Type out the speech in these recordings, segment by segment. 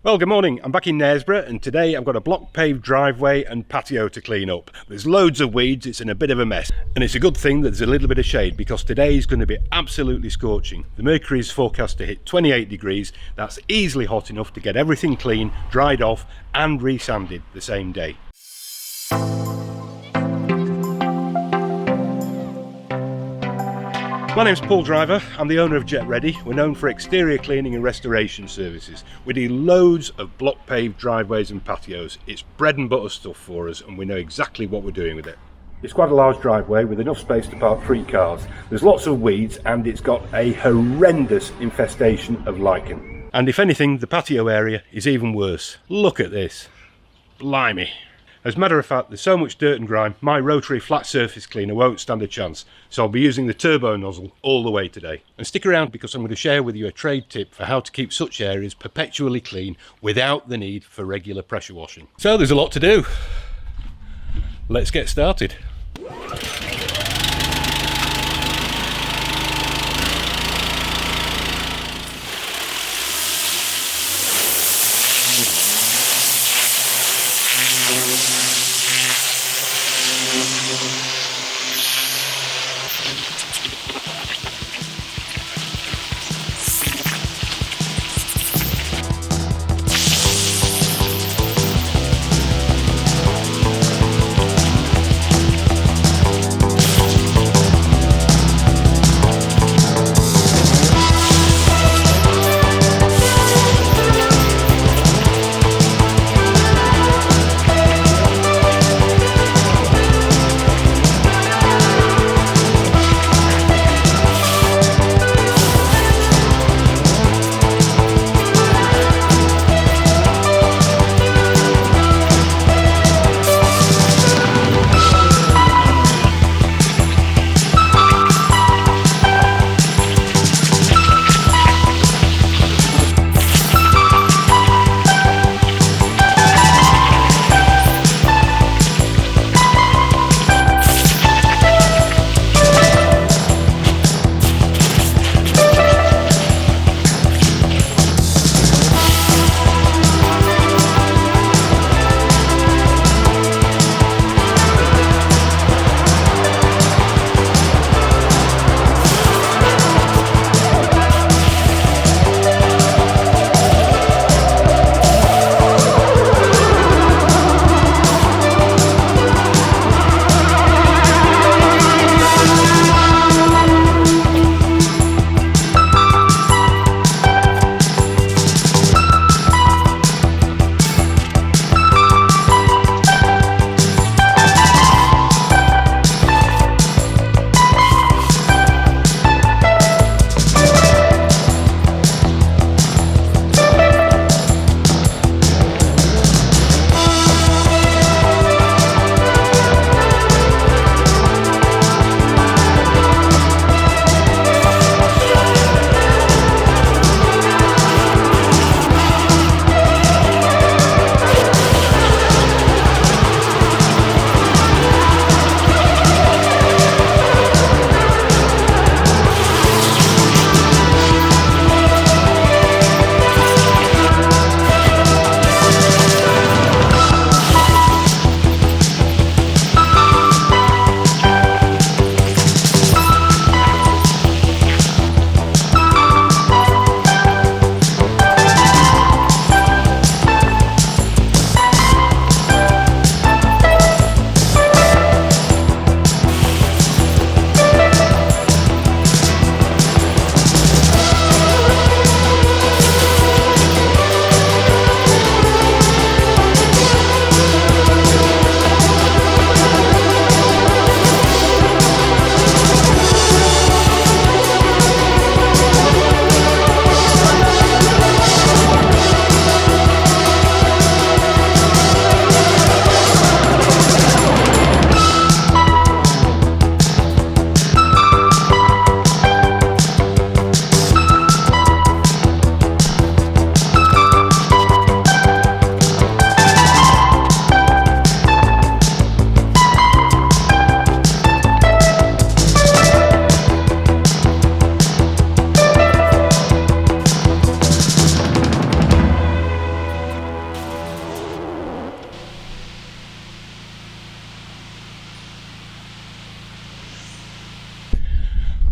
Well, good morning. I'm back in Knaresborough and today I've got a block paved driveway and patio to clean up. There's loads of weeds, it's in a bit of a mess. And it's a good thing that there's a little bit of shade because today is going to be absolutely scorching. The mercury is forecast to hit 28 degrees. That's easily hot enough to get everything clean, dried off and resanded the same day. My name's Paul Driver, I'm the owner of JetReady. We're known for exterior cleaning and restoration services. We do loads of block paved driveways and patios. It's bread and butter stuff for us and we know exactly what we're doing with it. It's quite a large driveway with enough space to park 3 cars. There's lots of weeds and it's got a horrendous infestation of lichen. And if anything, the patio area is even worse. Look at this. Blimey. As a matter of fact, there's so much dirt and grime, my rotary flat surface cleaner won't stand a chance, so I'll be using the turbo nozzle all the way today. And stick around because I'm going to share with you a trade tip for how to keep such areas perpetually clean without the need for regular pressure washing. So there's a lot to do. Let's get started.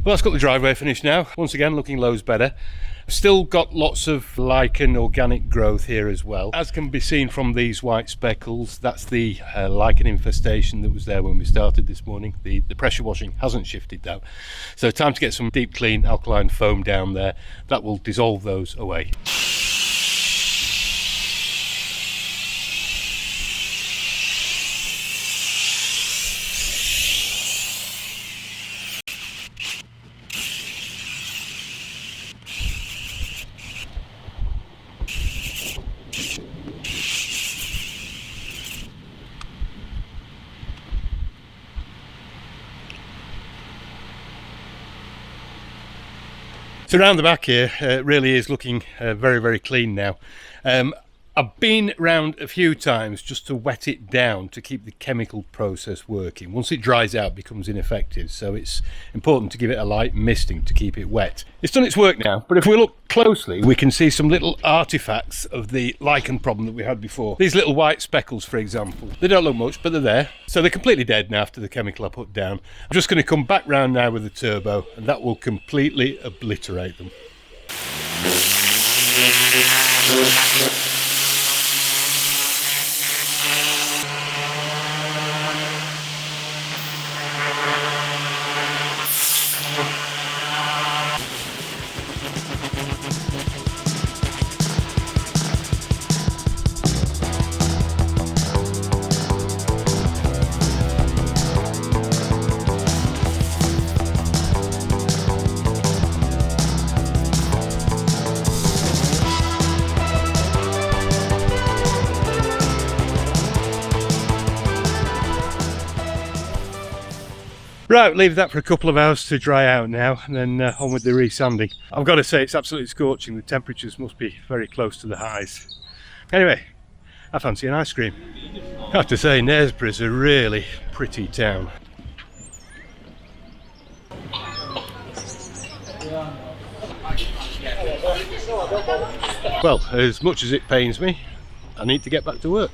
Well, that's got the driveway finished now. Once again, looking loads better. Still got lots of lichen organic growth here as well. As can be seen from these white speckles, that's the lichen infestation that was there when we started this morning. The pressure washing hasn't shifted though. So time to get some deep clean alkaline foam down there. That will dissolve those away. So around the back here, it really is looking very, very clean now. I've been round a few times just to wet it down to keep the chemical process working. Once it dries out, it becomes ineffective, so it's important to give it a light misting to keep it wet. It's done its work now, but if we look closely, we can see some little artifacts of the lichen problem that we had before. These little white speckles, for example, they don't look much, but they're there. So they're completely dead now after the chemical I put down. I'm just going to come back round now with the turbo, and that will completely obliterate them. Right, leave that for a couple of hours to dry out now, and then on with the resanding. I've got to say, it's absolutely scorching. The temperatures must be very close to the highs. Anyway, I fancy an ice cream. I have to say, Knaresborough is a really pretty town. Well, as much as it pains me, I need to get back to work.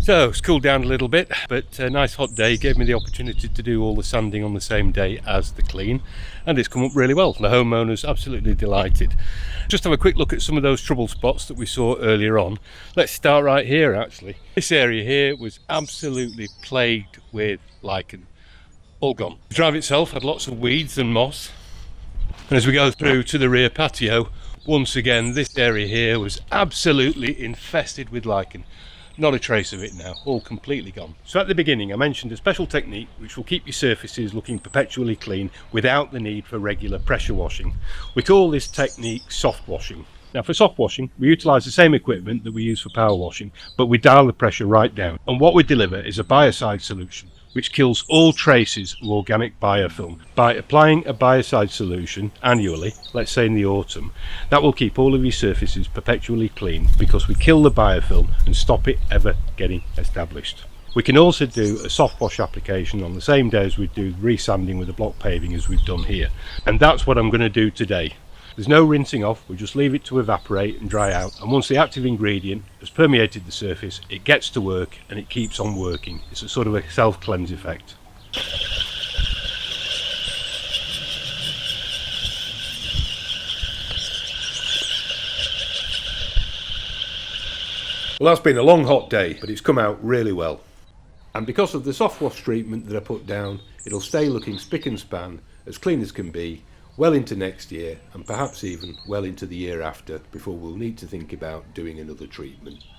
So it's cooled down a little bit, but a nice hot day gave me the opportunity to do all the sanding on the same day as the clean, and it's come up really well. The homeowner's absolutely delighted. Just have a quick look at some of those trouble spots that we saw earlier on. Let's start right here actually. This area here was absolutely plagued with lichen, all gone. The drive itself had lots of weeds and moss, and as we go through to the rear patio, once again this area here was absolutely infested with lichen. Not a trace of it now, all completely gone. So at the beginning I mentioned a special technique which will keep your surfaces looking perpetually clean without the need for regular pressure washing. We call this technique soft washing. Now for soft washing we utilise the same equipment that we use for power washing, but we dial the pressure right down, and what we deliver is a biocide solution which kills all traces of organic biofilm. By applying a biocide solution annually, let's say in the autumn, that will keep all of your surfaces perpetually clean because we kill the biofilm and stop it ever getting established. We can also do a soft wash application on the same day as we do resanding with the block paving as we've done here, and that's what I'm going to do today. There's no rinsing off, we just leave it to evaporate and dry out, and once the active ingredient has permeated the surface, it gets to work and it keeps on working. It's a sort of a self-cleanse effect. Well, that's been a long hot day, but it's come out really well. And because of the soft wash treatment that I put down, it'll stay looking spick and span, as clean as can be, well into next year, and perhaps even well into the year after, before we'll need to think about doing another treatment.